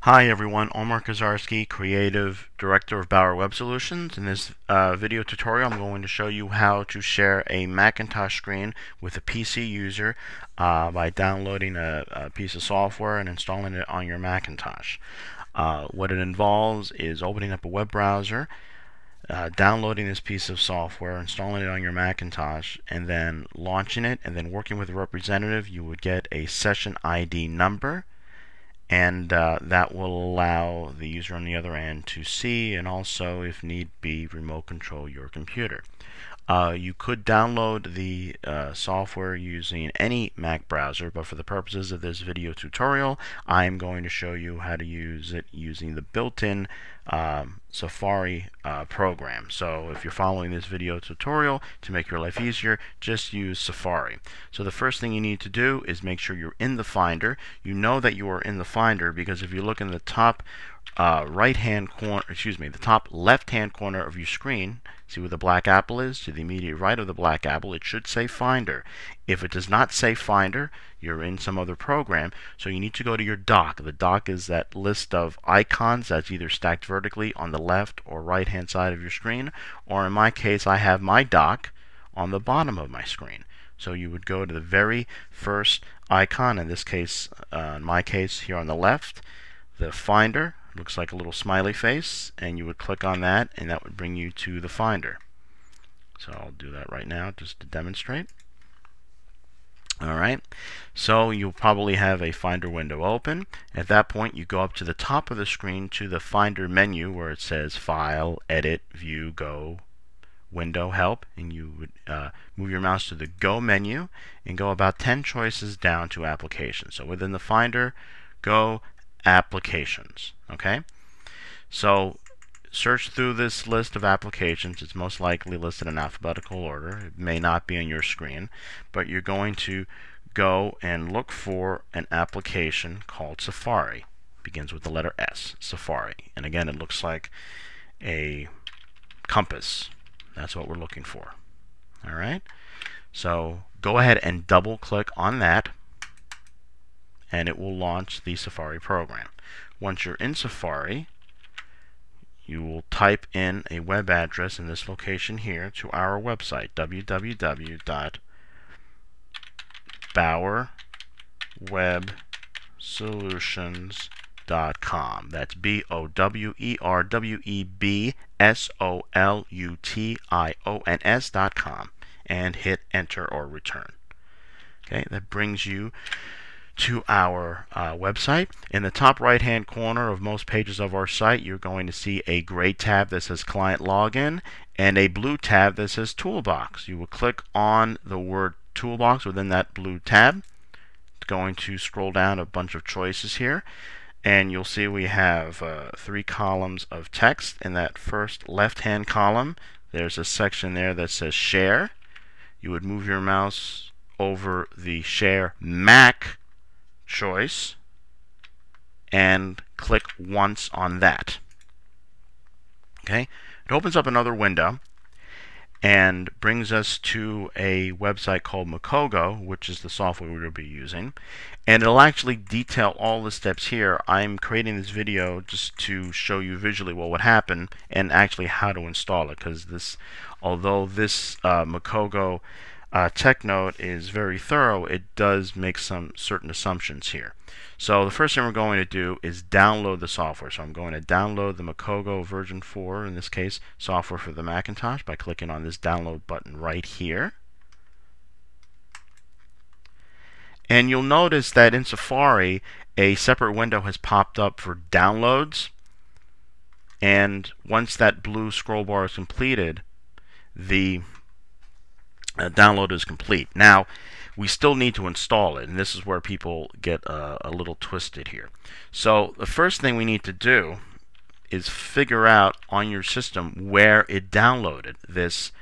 Hi everyone, Omar Kazarski, Creative Director of Bauer Web Solutions. In this video tutorial I'm going to show you how to share a Macintosh screen with a PC user by downloading a piece of software and installing it on your Macintosh. What it involves is opening up a web browser, downloading this piece of software, installing it on your Macintosh, and then launching it, and then working with a representative. You would get a session ID number, and that will allow the user on the other end to see and also, if need be, remote control your computer. You could download the software using any Mac browser, but for the purposes of this video tutorial, I'm going to show you how to use it using the built-in Safari program. So if you're following this video tutorial, to make your life easier, just use Safari. So the first thing you need to do is make sure you're in the Finder. You know that you are in the Finder because if you look in the top right-hand corner, the top left-hand corner of your screen, see where the black apple is? To the immediate right of the black apple, it should say Finder. If it does not say Finder, you're in some other program, so you need to go to your dock. The dock is that list of icons that's either stacked vertically on the left or right-hand side of your screen, or in my case, I have my dock on the bottom of my screen. So you would go to the very first icon, in this case, in my case, here on the left, the Finder. Looks like a little smiley face, and you would click on that, and that would bring you to the Finder. So I'll do that right now just to demonstrate. Alright, so you'll probably have a Finder window open. At that point, you go up to the top of the screen to the Finder menu where it says File, Edit, View, Go, Window, Help, and you would move your mouse to the Go menu and go about 10 choices down to Applications. So within the Finder, go Applications. Okay, so search through this list of applications. It's most likely listed in alphabetical order. It may not be on your screen, but you're going to go and look for an application called Safari. It begins with the letter S, Safari. And again, it looks like a compass. That's what we're looking for. All right, so go ahead and double click on that, and it will launch the Safari program. Once you're in Safari, you will type in a web address in this location here to our website, www.bowerwebsolutions.com. That's BOWERWEBSOLUTIONS.com, and hit enter or return. Okay, that brings you to our website. In the top right hand corner of most pages of our site, you're going to see a gray tab that says Client Login and a blue tab that says Toolbox. You will click on the word Toolbox within that blue tab. It's going to scroll down a bunch of choices here, and you'll see we have 3 columns of text. In that first left hand column, there's a section there that says Share. You would move your mouse over the Share Mac choice and click once on that. Okay, it opens up another window and brings us to a website called Macogo, which is the software we'll be using, and it'll actually detail all the steps here. I'm creating this video just to show you visually what would happen and actually how to install it, because this, although this Macogo tech note is very thorough, it does make some certain assumptions here. So the first thing we're going to do is download the software. So I'm going to download the Macogo version 4, in this case, software for the Macintosh, by clicking on this download button right here. And you'll notice that in Safari, a separate window has popped up for downloads. And once that blue scroll bar is completed, the download is complete. Now, we still need to install it, and this is where people get a little twisted here. So the first thing we need to do is figure out on your system where it downloaded this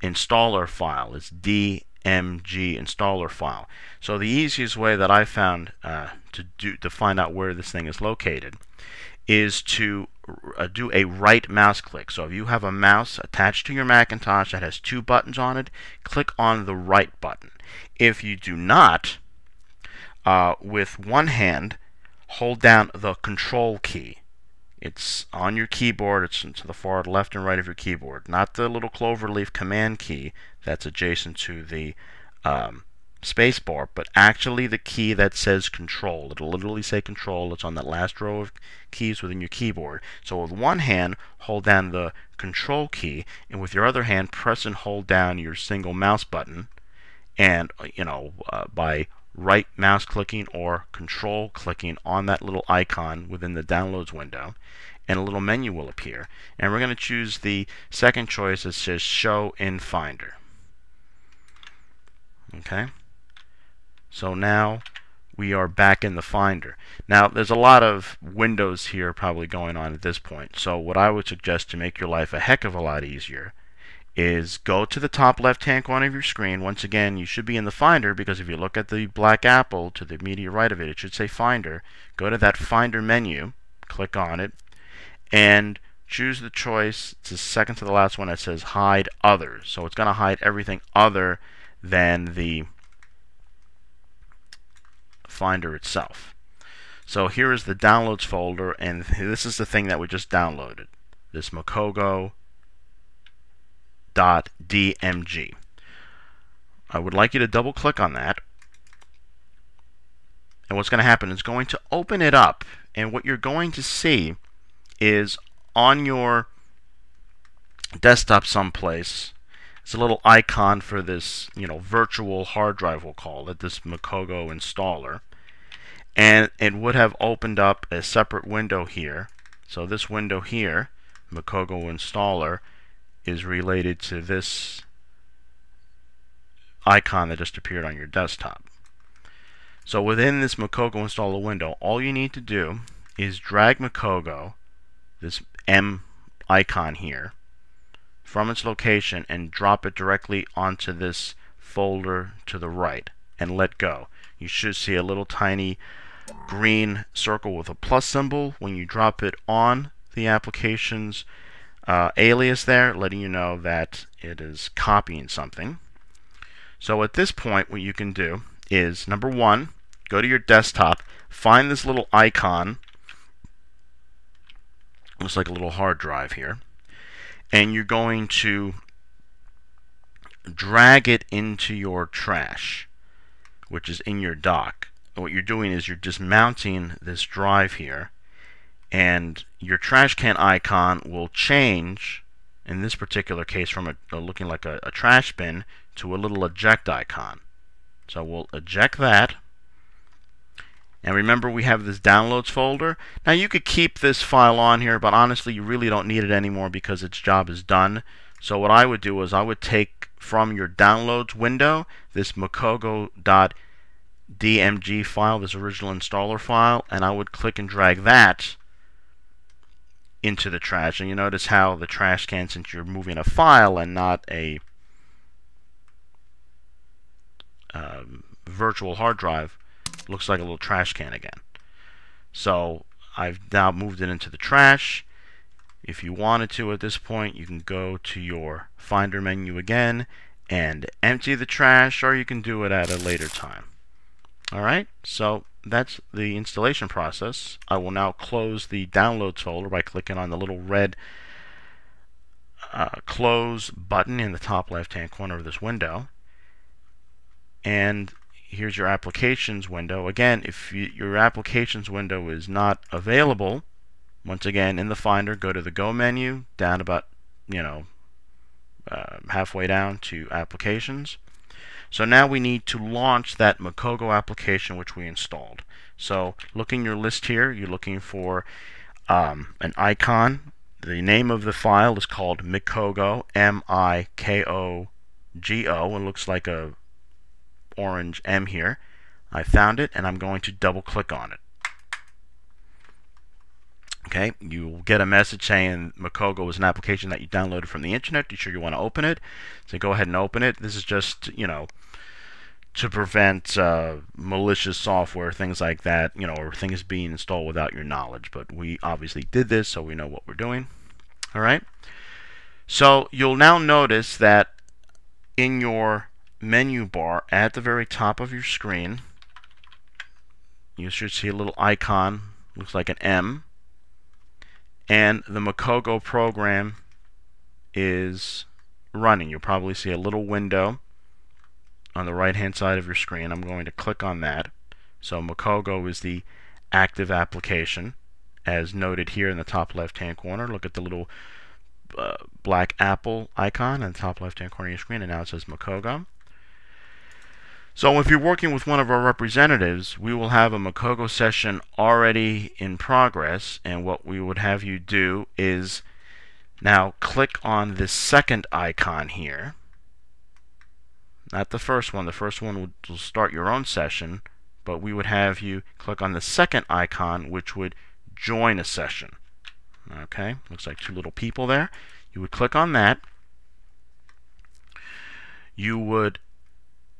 installer file, this DMG installer file. So the easiest way that I found to find out where this thing is located is to do a right mouse click. So if you have a mouse attached to your Macintosh that has 2 buttons on it, click on the right button. If you do not, with one hand, hold down the Control key. It's on your keyboard. It's to the far left and right of your keyboard, not the little cloverleaf command key that's adjacent to the space bar, but actually the key that says Control. It'll literally say Control. It's on that last row of keys within your keyboard. So with one hand, hold down the Control key, and with your other hand, press and hold down your single mouse button, and by right mouse clicking or control clicking on that little icon within the downloads window, and a little menu will appear. And we're going to choose the second choice that says Show in Finder. Okay, so now we are back in the Finder. Now there's a lot of windows here probably going on at this point, so what I would suggest to make your life a heck of a lot easier is go to the top left hand corner of your screen. Once again, you should be in the Finder, because if you look at the black apple to the immediate right of it, it should say Finder. Go to that Finder menu, click on it, and choose the choice, it's the second to the last one, that says Hide Others. So it's going to hide everything other than the Finder itself. So here is the downloads folder, and this is the thing that we just downloaded, this Macogo .dmg. I would like you to double click on that, and what's going to happen is going to open it up, and what you're going to see is on your desktop someplace, it's a little icon for this virtual hard drive, we'll call it, this Macogo installer, and it would have opened up a separate window here. So this window here, Macogo installer, is related to this icon that just appeared on your desktop. So within this Macogo installer window, all you need to do is drag Macogo, this M icon here, from its location and drop it directly onto this folder to the right and let go. You should see a little tiny green circle with a plus symbol when you drop it on the application's alias there, letting you know that it is copying something. So at this point, what you can do is, number one, go to your desktop, find this little icon, looks like a little hard drive here, and you're going to drag it into your trash, which is in your dock. And what you're doing is you're just mounting this drive here, and your trash can icon will change, in this particular case, from looking like a trash bin to a little eject icon. So we'll eject that. And remember, we have this downloads folder. Now you could keep this file on here, but honestly you really don't need it anymore because its job is done. So what I would do is I would take from your downloads window this Macogo.dmg file, this original installer file, and I would click and drag that into the trash. And you notice how the trash can, since you're moving a file and not a virtual hard drive, looks like a little trash can again. So I've now moved it into the trash. If you wanted to at this point, you can go to your Finder menu again and empty the trash, or you can do it at a later time. Alright, so that's the installation process. I will now close the downloads folder by clicking on the little red close button in the top left hand corner of this window. And here's your applications window. Again, if your applications window is not available, once again in the Finder, go to the Go menu, down about halfway down to Applications. So now we need to launch that Macogo application which we installed. So look in your list here, you're looking for an icon. The name of the file is called Macogo, M-I-K-O-G-O. It looks like a orange M here. I found it, and I'm going to double click on it. Okay, you'll get a message saying Macogo is an application that you downloaded from the internet. You sure you want to open it? So go ahead and open it. This is just, to prevent malicious software, things like that, or things being installed without your knowledge. But we obviously did this, so we know what we're doing. All right. So you'll now notice that in your menu bar at the very top of your screen, you should see a little icon looks like an M, and the Macogo program is running. You'll probably see a little window on the right hand side of your screen. I'm going to click on that. So Macogo is the active application, as noted here in the top left hand corner. Look at the little black apple icon in the top left hand corner of your screen, and now it says Macogo. So if you're working with one of our representatives, we will have a Macogo session already in progress, and what we would have you do is now click on this second icon here. Not the first one. The first one will start your own session, but we would have you click on the second icon, which would join a session. Okay, looks like two little people there. You would click on that. You would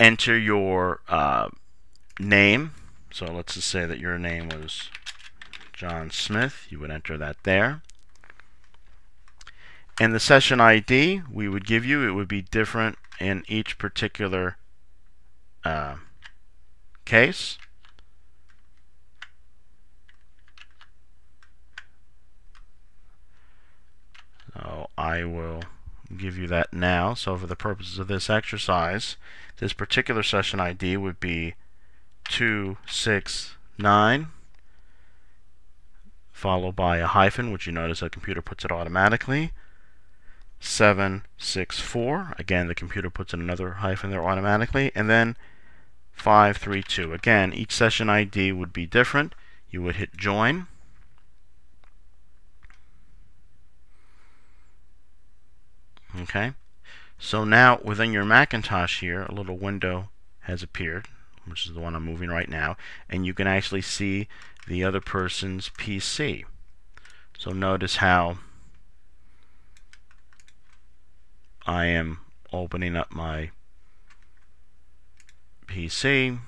enter your name. So let's just say that your name was John Smith. You would enter that there. And the session ID we would give you, it would be different in each particular case. So I will give you that now. So for the purposes of this exercise, this particular session ID would be 269 followed by a hyphen, which you notice the computer puts it automatically. 764, again the computer puts in another hyphen there automatically, and then 532. Again, each session ID would be different. You would hit join. Okay, so now within your Macintosh here, a little window has appeared, which is the one I'm moving right now, and you can actually see the other person's PC. So notice how I am opening up my PC,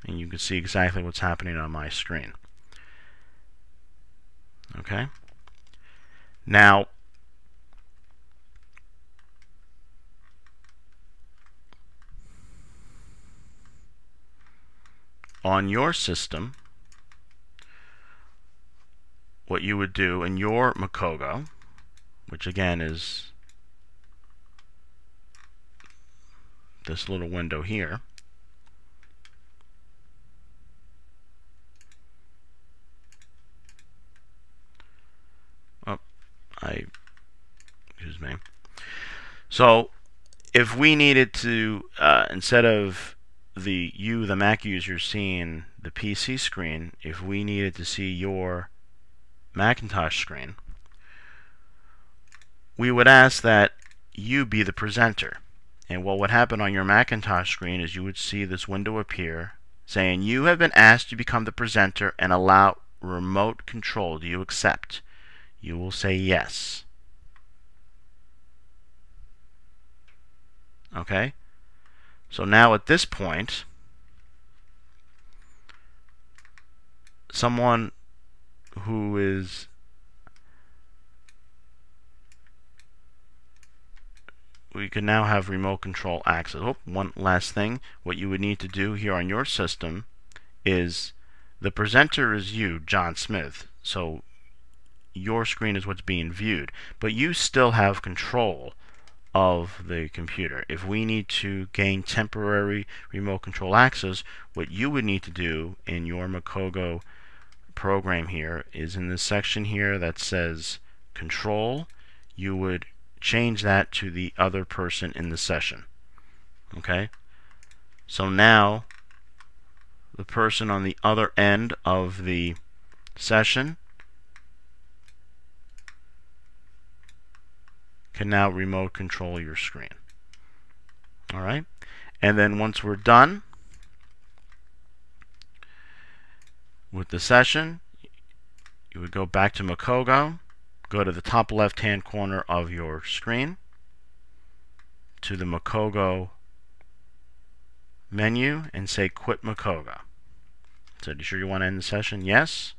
and you can see exactly what's happening on my screen. Okay. Now, on your system, what you would do in your Macogo, which again is this little window here, excuse me. So if we needed to, instead of the Mac user seeing the PC screen, if we needed to see your Macintosh screen, we would ask that you be the presenter. And what would happen on your Macintosh screen is you would see this window appear saying, "You have been asked to become the presenter and allow remote control. Do you accept?" You will say yes. Okay? So now at this point, someone who is we can now have remote control access. Oh, one last thing. What you would need to do here on your system is the presenter is you, John Smith. So your screen is what's being viewed, but you still have control of the computer. If we need to gain temporary remote control access, what you would need to do in your Macogo program here is in this section here that says control, you would change that to the other person in the session. Okay? So now the person on the other end of the session can now remote control your screen. Alright? And then once we're done with the session, you would go back to Macogo, go to the top left hand corner of your screen, to the Macogo menu, and say quit Macogo. So, are you sure you want to end the session? Yes.